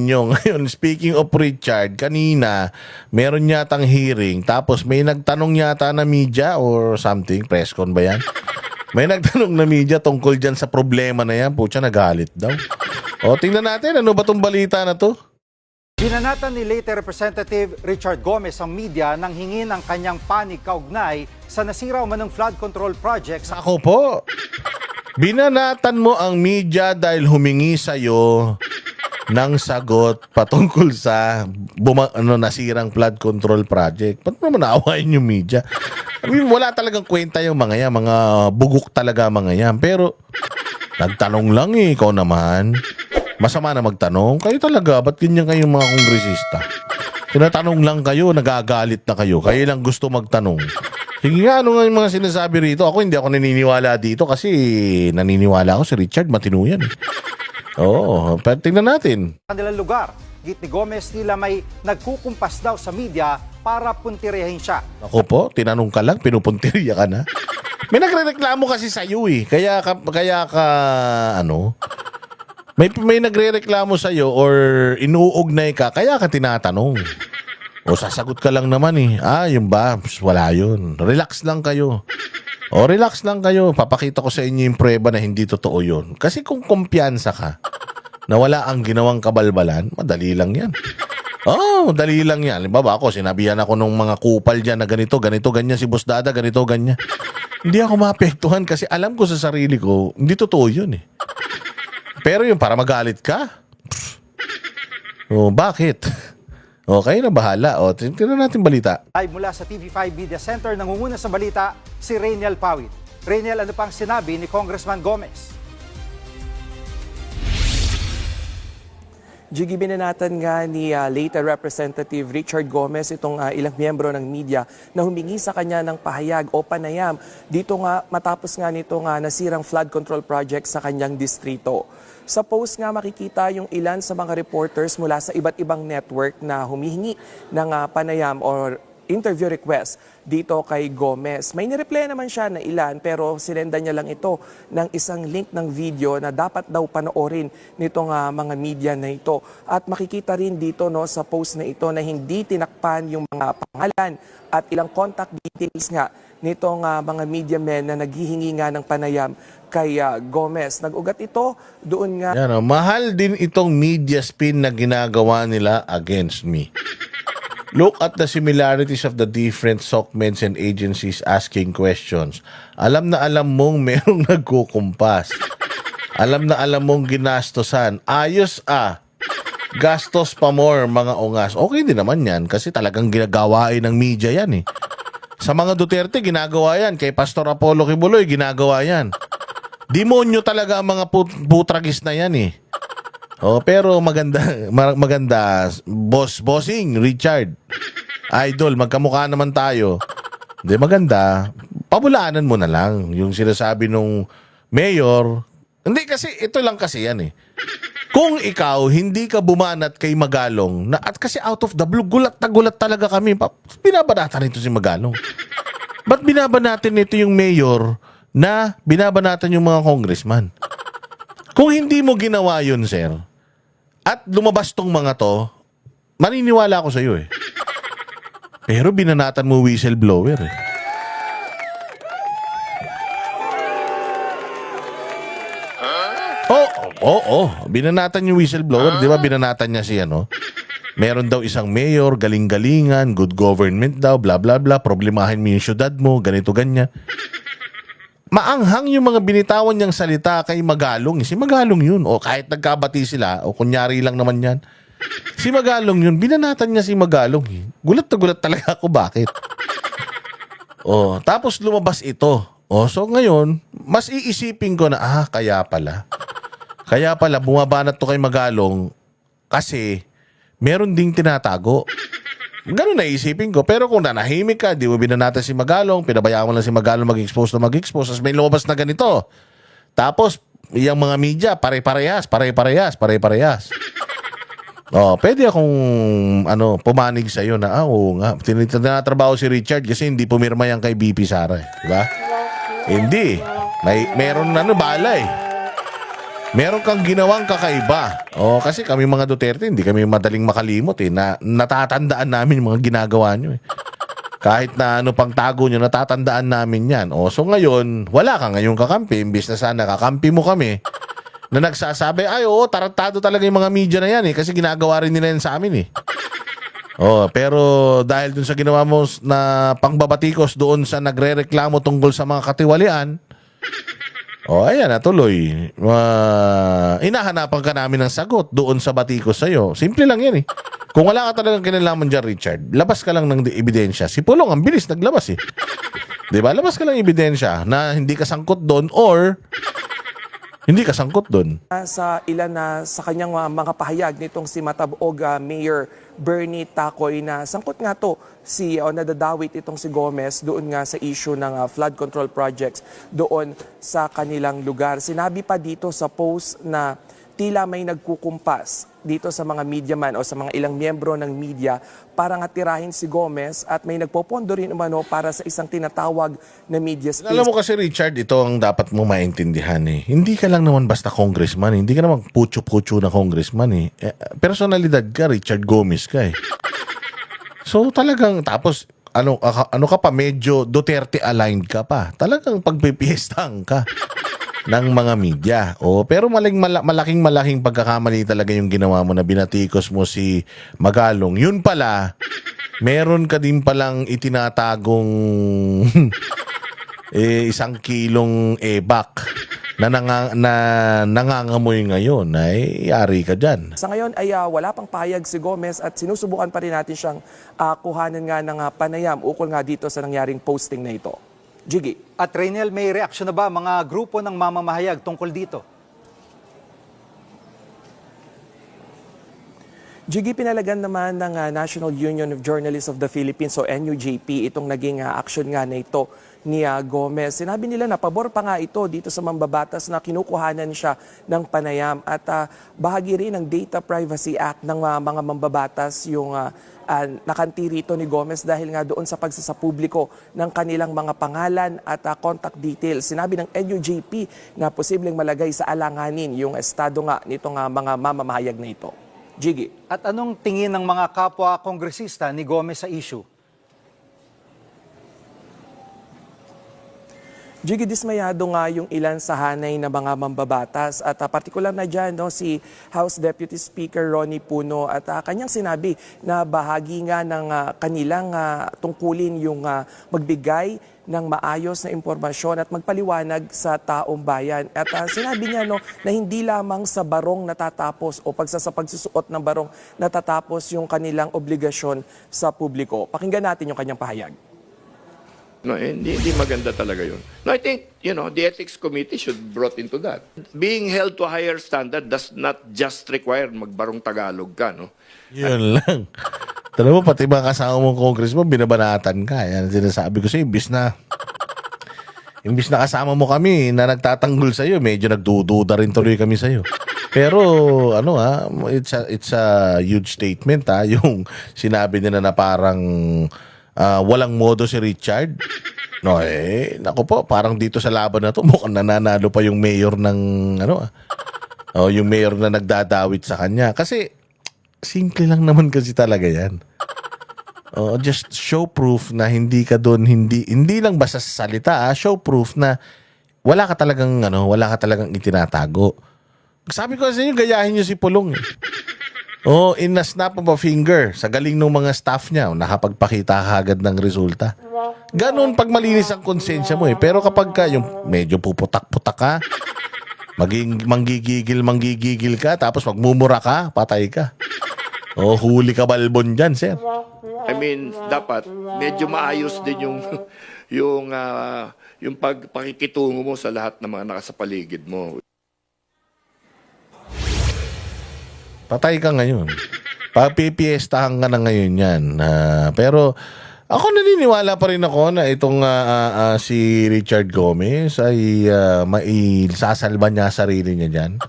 ninyo. Ngayon, speaking of Richard, kanina, meron yatang hearing, tapos may nagtanong yata na media or something, press con ba yan? May nagtanong na media tungkol dyan sa problema na yan. Pucha, nagalit daw. O, tingnan natin, ano ba tong balita na to? Binanatan ni late Representative Richard Gomez ang media nang hingin ang kanyang panig kaugnay sa nasira umanong flood control project sa... Ako po. Binanatan mo ang media dahil humingi sa'yo ng sagot patungkol sa nasirang flood control project. Ba't mo naawain yung media? I mean, wala talagang kwenta yung mga yan. Mga bugok talaga mga yan. Pero, nagtanong lang eh. Ikaw naman. Masama na magtanong. Kayo talaga, ba't ganyan kayong mga kongresista? Tinatanong lang kayo, nagagalit na kayo. Kayo lang gusto magtanong. Sige nga, ano nga yung mga sinasabi rito? Ako hindi ako naniniwala dito kasi naniniwala ako si Richard, matino yan. Oo, pero tingnan natin. Kanilang lugar, git ni Gomez nila may nagkukumpas daw sa media para puntirehin siya. Ako po, tinanong ka lang, pinupuntirya ka na. May nagrereklamo kasi sa iyo eh. Kaya ka ano, may nagrereklamo sa iyo or inuugnay ka, kaya ka tinatanong. O sasagot ka lang naman eh. Yun ba? Wala yun. Relax lang kayo. O relax lang kayo. Papakita ko sa inyo yung prueba na hindi totoo yun. Kasi kung kumpiyansa ka na wala ang ginawang kabalbalan, madali lang yan. Madali lang yan. Halimbawa ako, sinabihan ako ng mga kupal dyan na ganito, ganyan si Boss Dada, ganito, ganyan. Hindi ako maapektuhan kasi alam ko sa sarili ko, hindi totoo yun eh. Pero yun, para magalit ka? Bakit? Okay na bahala. Tingnan natin balita. Live mula sa TV5 Media Center, nangunguna sa balita si Rainiel Pawit. Rainiel, ano pang sinabi ni Congressman Gomez? Jiggy, binanatan nga ni late Representative Richard Gomez itong ilang miyembro ng media na humingi sa kanya ng pahayag o panayam dito nga matapos nga nito nga nasirang flood control project sa kanyang distrito. Sa post nga makikita yung ilan sa mga reporters mula sa iba't ibang network na humihingi ng panayam or interview request dito kay Gomez. May nireply naman siya na ilan pero sinenda niya lang ito ng isang link ng video na dapat daw panoorin nitong mga media na ito. At makikita rin dito sa post na ito na hindi tinakpan yung mga pangalan at ilang contact details nga nitong mga media men na naghihingi nga ng panayam kay Gomez. Nag-ugat ito doon nga. Yan, mahal din itong media spin na ginagawa nila against me. Look at the similarities of the different SOCMEDs and agencies asking questions. Alam na alam mong merong nagkukumpas. Alam na alam mong ginastosan. Ayos gastos pa more mga ungas. Okay din naman yan kasi talagang ginagawain ng media yan eh. Sa mga Duterte, ginagawa yan. Kay Pastor Apollo Kibuloy, ginagawa yan. Demonyo talaga ang mga putragis na yan eh. Pero maganda, bossing, Richard. Idol, magkamukha naman tayo. Hindi, maganda. Pabulaanan mo na lang yung sinasabi nung mayor. Hindi kasi, ito lang kasi yan eh. Kung ikaw, hindi ka bumanat kay Magalong, at kasi out of the blue, gulat na gulat talaga kami. Binabanatan nito si Magalong. Ba't binabanatan nito yung mayor na binabanatan yung mga congressman? Kung hindi mo ginawa yun, sir, at lumabas tong mga to, maniniwala ako sa iyo eh. Pero binanatan mo whistleblower eh. Binanatan yung whistleblower, di ba? Binanatan niya si meron daw isang mayor, galing-galingan, good government daw, bla bla bla, problemahin mo yung syudad mo, ganito ganyan. Maanghang yung mga binitawan niyang salita kay Magalong. Si Magalong yun. O kahit nagkabati sila, o kunyari lang naman yan. Si Magalong yun. Binanatan niya si Magalong. Gulat na gulat talaga ako. Bakit? Tapos lumabas ito. So ngayon, mas iisipin ko na, kaya pala. Kaya pala, bumabanat to kay Magalong kasi meron ding tinatago. Ganun naisipin ko. Pero kung nanahimik ka, di mo binanatan si Magalong, pinabayaan mo lang si Magalong mag-expose na mag-expose, as may lumabas na ganito. Tapos, yung mga media, pare-parehas. Pwede akong pumanig sa iyo na oo nga, tinatrabaho si Richard kasi hindi pumirma yan kay BP Sara, di ba? Hindi. Meron bala eh. meron kang ginawang kakaiba. O, kasi kami mga Duterte, hindi kami madaling makalimot eh. Natatandaan namin yung mga ginagawa nyo eh. Kahit na ano pang tago nyo, natatandaan namin yan. O, so ngayon, wala ka ngayong kakampi. Imbis na sana kakampi mo kami na nagsasabi, ay oo, tarantado talaga yung mga media na yan eh. Kasi ginagawa rin nila yan sa amin eh. Oh, pero dahil dun sa ginawa mo na pangbabatikos doon sa nagrereklamo tungkol sa mga katiwalian, ayan, natuloy. Hinahanapan ka namin ng sagot doon sa batikos sa'yo. Simple lang yan eh. Kung wala ka talagang kinalaman dyan, Richard, labas ka lang ng ebidensya. Si Pulong, ang bilis naglabas eh. Diba? Labas ka lang ebidensya na hindi ka sangkot doon or hindi ka sangkot doon. Sa ilan na sa kanyang mga pahayag nitong si Matabog Mayor Bernie Tacoy na sangkot nga to nadadawit itong si Gomez doon nga sa issue ng flood control projects doon sa kanilang lugar. Sinabi pa dito sa post na tila may nagkukumpas dito sa mga media man o sa mga ilang miyembro ng media para nga tirahin si Gomez at may nagpopondo rin umano para sa isang tinatawag na media space. Alam mo kasi, Richard, ito ang dapat mo maintindihan eh. Hindi ka lang naman basta congressman eh. Hindi ka naman putyo-putyo na congressman eh. Personalidad ka, Richard Gomez ka eh. So talagang, tapos ano ka pa, medyo Duterte aligned ka pa. Talagang pagpipiestang ka ng mga media. Pero malaking pagkakamali talaga yung ginawa mo na binatikos mo si Magalong. Yun pala, meron ka din palang itinatagong 1 kilong ebak na nangangamoy ngayon. Ay, yari ka dyan. Sa ngayon ay wala pang pahayag si Gomez at sinusubukan pa rin natin siyang kuhanan nga ng panayam ukol nga dito sa nangyaring posting na ito. Jiggy. At Rainiel, may reaksyon na ba mga grupo ng mamamahayag tungkol dito? Jiggy, pinalagan naman ng National Union of Journalists of the Philippines o NUJP itong naging action nga na ito ni Gomez. Sinabi nila na pabor pa nga ito dito sa mambabatas na kinukuhanan siya ng panayam at bahagi rin ng Data Privacy Act ng mga mambabatas yung nakanti rito ni Gomez dahil nga doon sa pagsasapubliko ng kanilang mga pangalan at contact details. Sinabi ng NUJP na posibleng malagay sa alanganin yung estado nga nitong mga mamamahayag na ito. Jiggy. At anong tingin ng mga kapwa kongresista ni Gomez sa issue? Jiggy, dismayado nga yung ilan sa hanay na mga mambabatas at partikular na dyan si House Deputy Speaker Ronnie Puno at kanyang sinabi na bahagi nga ng kanilang tungkulin yung magbigay ng maayos na impormasyon at magpaliwanag sa taong bayan. At sinabi niya na hindi lamang sa barong natatapos o pagsusuot ng barong natatapos yung kanilang obligasyon sa publiko. Pakinggan natin yung kanyang pahayag. No, hindi maganda talaga yun. No, I think, the Ethics Committee should brought into that. Being held to a higher standard does not just require magbarong Tagalog ka, no? Yun lang. Alam mo, pati mga kasama mong congressman, binabanatan ka. Yan sinasabi ko sa'yo, imbis na kasama mo kami na nagtatanggol sa'yo, medyo nagdududa rin tuloy kami sa'yo. Pero, it's a huge statement, yung sinabi nila na parang walang modo si Richard. No, naku po, parang dito sa laban na to, mukhang nananalo pa yung mayor ng, yung mayor na nagdadawit sa kanya. Kasi, simple lang naman kasi talaga yan. Just show proof na hindi ka doon, hindi lang basta sa salita, show proof na wala ka talagang itinatago. Sabi ko sa inyo, gayahin nyo si Pulong. In a snap of a finger, sa galing ng mga staff niya, nakapagpakita ka agad ng resulta. Ganun pag malinis ang konsensya mo eh. Pero kapag ka yung medyo puputak-putak ka, manggigigil ka, tapos magmumura ka, patay ka. Huli ka balbon dyan, sir. I mean, dapat medyo maayos din yung pakikitungo mo sa lahat ng mga nakasapaligid mo. Patay ka ngayon. Papipiestahan ka na ngayon yan. Pero ako naniniwala pa rin ako na itong si Richard Gomez ay maisasalba niya sarili niya dyan.